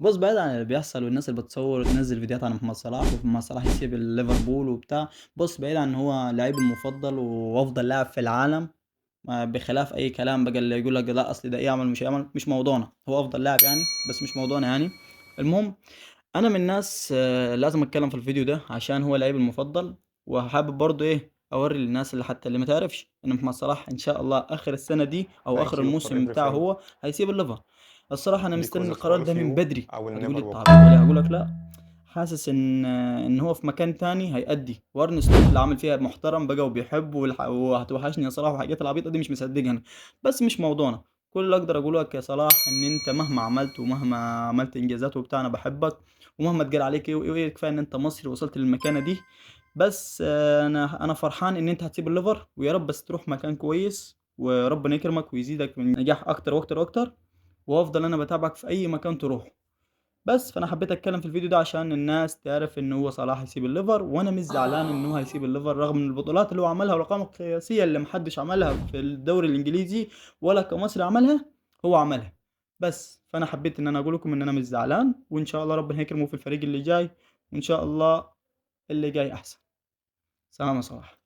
بُص، بعيد عن اللي بيحصل والناس اللي بتصوّر وتنزّل فيديوهات عن محمد صلاح، ومحمد صلاح يسيب ليفربول وبتاع. بُص، بعيد عن إن هو لاعبي المفضل وأفضل لاعب في العالم، بخلاف أي كلام بقى اللي يقول لك لأ أصل ده يعمل مش هيعمل، مش موضوعنا، هو أفضل لاعب يعني، بس مش موضوعنا يعني. المهم، أنا من الناس لازم أتكلّم في الفيديو ده عشان هو لعيبي المفضل، وحابب برضه إيه، أورّي للناس اللي حتى اللي ما تعرفش إن محمد صلاح إن شاء الله آخر السنة دي أو Thank آخر you for الموسم بتاعه everything هو هيسيب الليفر. الصراحة أنا because مستني of القرار all ده of من you. بدري. I will هتقول لي never أنت look عبيط back. والّا إيه؟ هاقول لك لأ، حاسس إن هو في مكان تاني هيأدّي، وأرني سلوت اللي عامل فيها محترم بقى وبيحب وهتوحشني يا صلاح والحاجات العبيطة دي مش مصدقها أنا، بس مش موضوعنا. كل اللي أقدر أقوله لك يا صلاح إن أنت مهما عملت ومهما عملت إنجازات وبتاع أنا باحبك، ومهما اتقال عليك إيه وإيه كفاية إن أنت مصري وصلت للمكانة دي. بس أنا فرحان إن أنت هتسيب الليفر، ويا رب بس تروح مكان كويس، وربنا يكرمك ويزيدك من نجاح أكتر وأكتر وأكتر، وهافضل أنا باتابعك في أي مكان تروحه. بس فأنا حبيت أتكلم في الفيديو ده عشان الناس تعرف إن هو صلاح هيسيب الليفر، وأنا مش زعلان إن هو هيسيب الليفر رغم من البطولات اللي هو عملها والأرقام القياسية اللي محدش عملها في الدوري الإنجليزي ولا كمصري عملها، هو عملها. بس فأنا حبيت إن أنا أقول لكم إن أنا مش زعلان، وإن شاء الله ربنا هيكرمه في الفريق اللي جاي، وإن شاء الله اللي جاي أحسن. سلام يا صلاح.